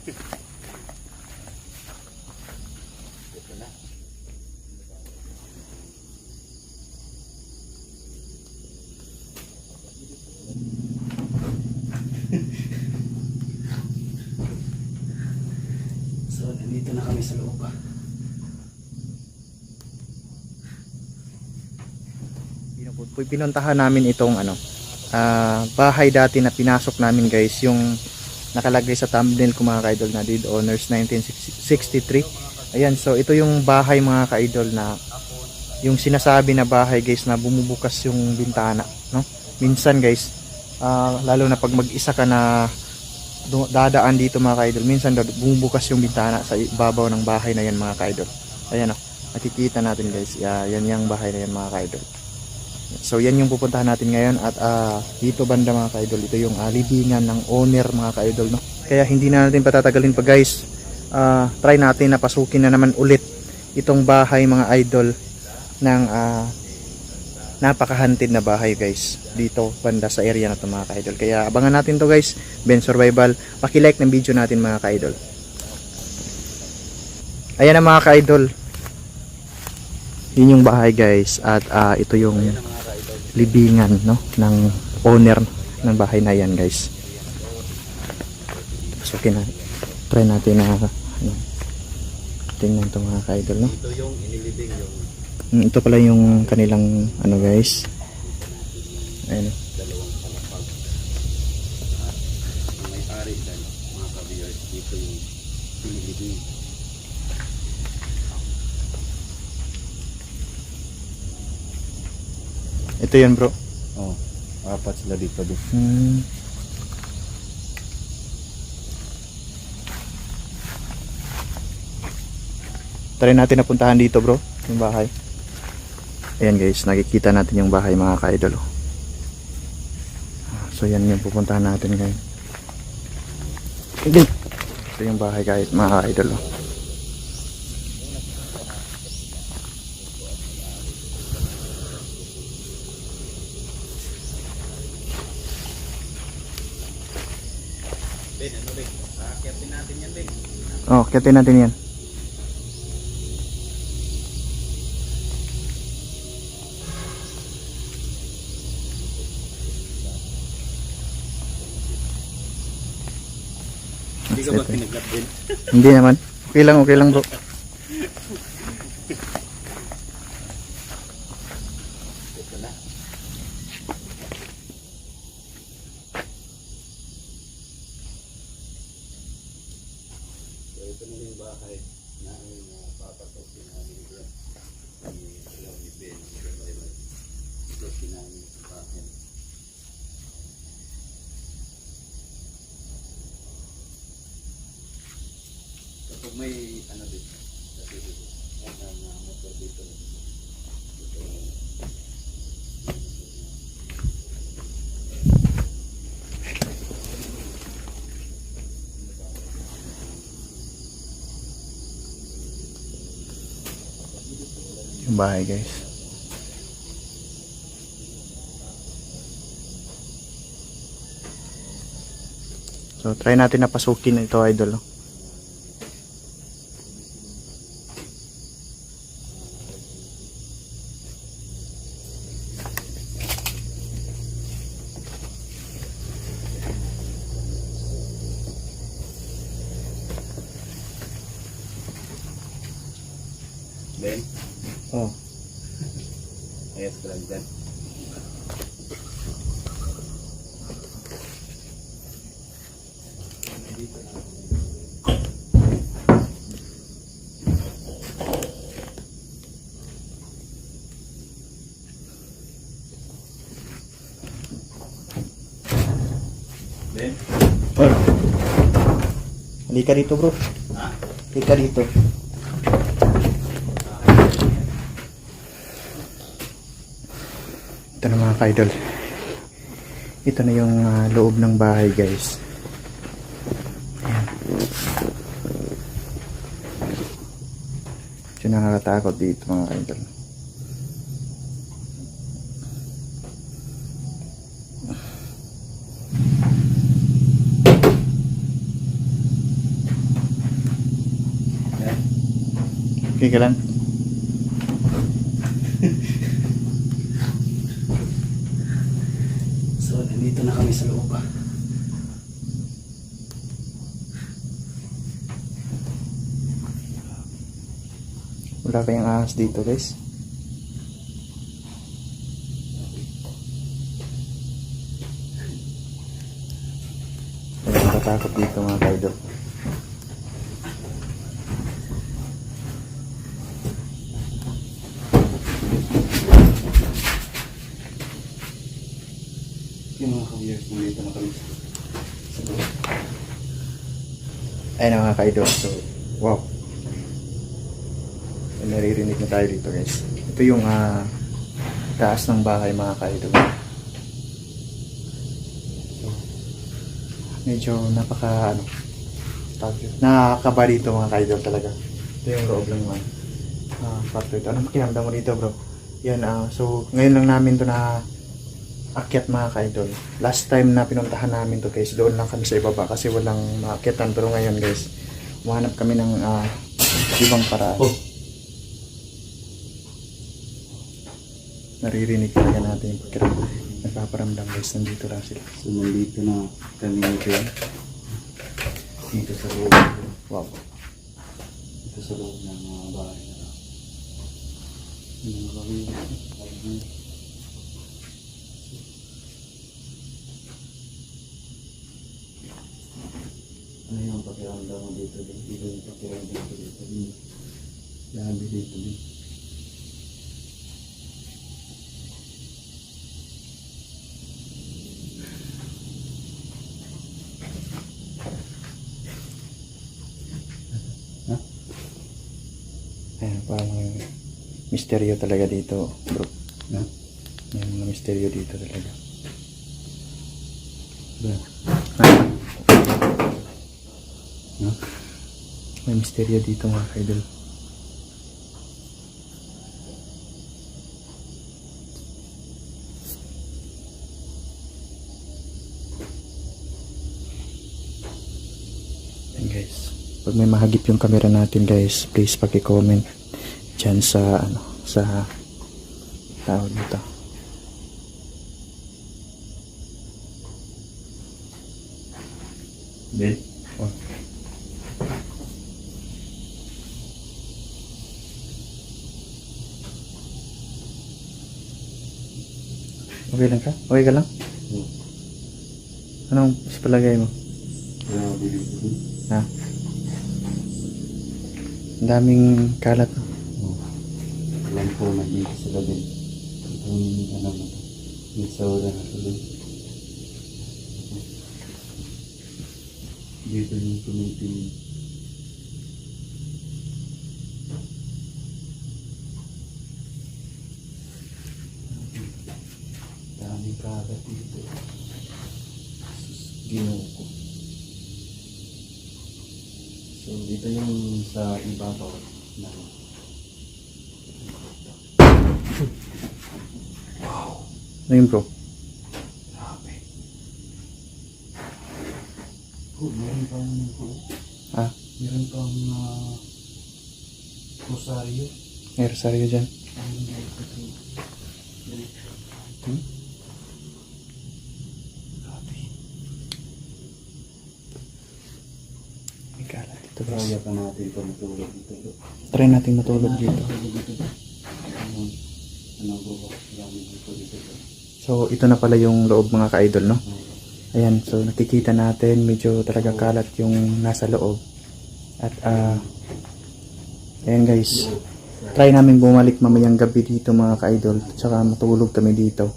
Ito na. So, nandito na kami sa loob pa. Pinuntahan namin itong bahay dati na pinasok namin guys, yung nakalagay sa thumbnail ko mga ka-idol na Deed Owners 1963. Ayan, so ito yung bahay mga ka-idol na yung sinasabi na bahay guys na bumubukas yung bintana, no? Minsan guys, lalo na pag mag-isa ka na dadaan dito mga ka-idol, minsan bumubukas yung bintana sa ibabaw ng bahay na yan mga ka-idol. Ayan nakikita natin guys, yan yung bahay na yan mga ka-idol. So yan yung pupuntahan natin ngayon at dito banda mga ka-idol, ito yung libingan ng owner mga ka-idol, no? Kaya hindi na natin patatagalin pa guys, try natin na pasukin na naman ulit itong bahay mga idol ng napaka-haunted na bahay guys dito banda sa area na to mga ka-idol. Kaya abangan natin to guys, Ben Survival, paki-like ng video natin mga ka-idol. Ayan na mga ka-idol, yun yung bahay guys at ito yung libingan, no, ng owner ng bahay na yan guys. Pasukin na, try natin na tingnan ito mga ka-idol, no? Ito yung inilibing yung Ito pala yung kanilang guys, ayun, dalawang palapag. Ang may-ari dyan, mga ka-viewers, dito yung inilibing. ito yun bro. Oh, apat sila dito din. Try natin na puntahan dito bro, yung bahay. Ayan guys, nakikita natin yung bahay mga ka-idol. So yan yung pupuntahan natin ngayon. Ito yung bahay guys mga ka-idol. Ben, ano Ben? Akyatin natin yan Ben. Oh, kiyatin natin yan. Hindi ka ba kinagat Ben? Hindi naman. Okay lang bro. Ito na. So ito na yung bahay na ang papasukin namin dyan. Ni Ben. Ito namin sa bahay. Kapag may ano dito, kasi dito, ang motor dito. Dito. Yung bahay guys. So try natin na pasukin ito idol. Ben, Oh. ayos ka lang dyan. Dito na. Ben? Oh. Halika dito bro. Ha? Halika dito. Ito na mga ka-idol. Ito na yung loob ng bahay guys. Ayan. Ito nakakatakot dito mga ka-idol. Okay ka lang? So, nandito na kami sa loob. Wala kayong ahas dito guys. Wala natatakot dito mga kaidol. Yung mga ka-viewers, nandito na kami sa loob. Ayun na mga kaidol. So, wow. Naririnig na tayo dito guys. Ito yung taas ng bahay mga kaidol. So, medyo nakakaba dito mga kaidol talaga. Ito yung loob lang naman. Factor ito. Ano makiramdam mo dito bro? Yan, so ngayon lang namin to na akyat mga kaidol. Last time na pinuntahan namin to guys, doon lang kami sa ibaba kasi walang maakyatan. Pero ngayon guys, umahanap kami ng ibang paraan. Oh. Naririnig talaga natin yung pakiramdam. Nagpaparamdam guys, nandito lang sila. So, nandito na kami ngayon. Dito sa loob. Wow. Dito sa loob ng mga bahay na mga ka-viewers. Ano yung pakiramdam mo dito din? Dito yung pakiramdam ko dito din. Labi dito din. Ayan, parang misteryo talaga dito bro. Ha? May mga misteryo dito talaga. Ba? Ha? May misteryo dito mga kaidol. Ayan guys. Pag may mahagip yung camera natin guys, please paki-comment dyan sa sa tao dito. Ben? Oh. Okay lang ka? Okay ka lang? Anong palagay mo? Labi dito din. Ha? Ang daming kalat. Alam ko na dito sila din. Itong ano mo to. Yung saura na ito din. Dito yung tumitingin. Daming kalat dito. Ginoo ko. So dito yung sa ibabaw na Ano yun bro? grabe. Oh, meron pang Ha? meron pang rosaryo. May rosaryo dyan. Hmm? Grabe. May kalat dito guys. Kaya pa natin ito matulog dito. Try natin matulog dito. Ano po ba? Marami dito dito. So ito na pala yung loob mga ka-idol no? Ayan, so nakikita natin medyo talaga kalat yung nasa loob. At ayan guys, try namin bumalik mamayang gabi dito mga ka-idol. Tsaka matulog kami dito.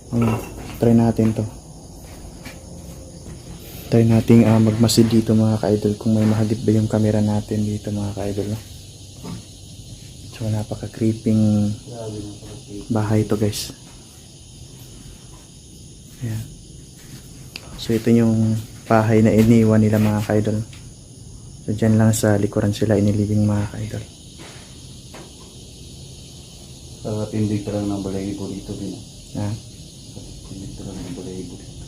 Ayan, try natin to. Try nating magmasid dito mga ka-idol kung may mahagip ba yung camera natin dito mga ka-idol no? So napaka-creeping Grabe na pala. bahay to guys. Ayan. So ito yung bahay na iniwan nila mga ka-idol. So dyan lang sa likuran sila inilibing mga ka-idol. Tindig talaga ng balayibo dito din. Ha? Tindig talaga ng balayibo dito.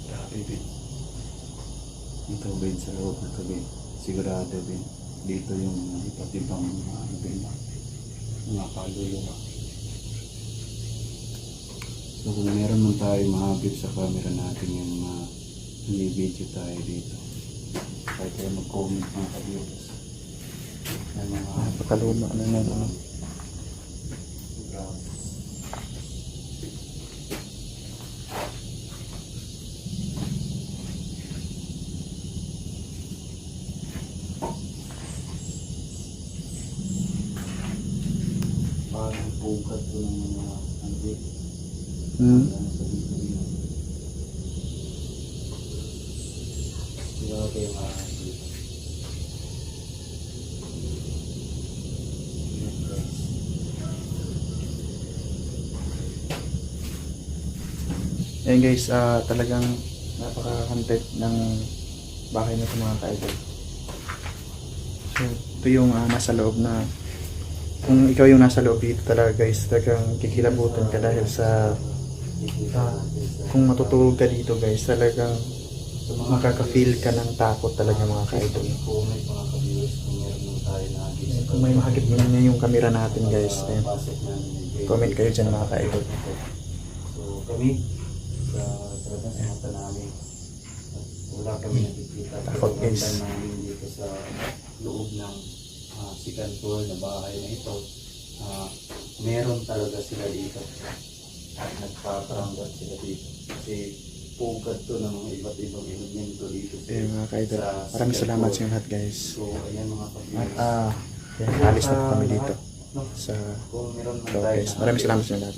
Grabe din. Ito Ben sa loob na to Ben. Sigurado Ben. dito yung iba't ibang ano din, mga kaluluwa. So kung meron man tayo mahagip sa camera natin yung video tayo dito, kahit tayo mag-comment mga ka-viewers. Ay mga Napakaluma na nun. Ano. grabe. Parang pugat ko ng mga ano dito. Hmm. Sa dito yun. Grabe yung dito. Ayan, guys. Ayan guys, talagang napaka-content ng bahay na ito mga ka-idol. So, ito yung nasa loob na kung ikaw yung nasa loob dito talaga guys, talagang kikilabutan ka dahil sa kung matutulog ka dito guys, talagang makaka-feel ka ng takot talaga mga ka-idol. Comment mga ka-viewers kung meron nung tayo na Kung may mahagip na niya yung camera natin guys, ayan. Comment kayo dyan mga ka-idol. So kami sa talagang sa mata namin at wala kami nakikita. Takot, guys. Pagpunta namin dito sa loob ng second floor na bahay na ito, meron talaga sila dito at nagpaparanggat sila dito kasi pugat to ng mga iba't ibang elemento dito Ayan mga ka-idol, sa maraming second salamat floor. sa inyo lahat guys. So ayan mga At ka-viewers. ayan, alis na po kami dito No? sa Kung meron man so tayo guys, na maraming salamat sa inyo lahat.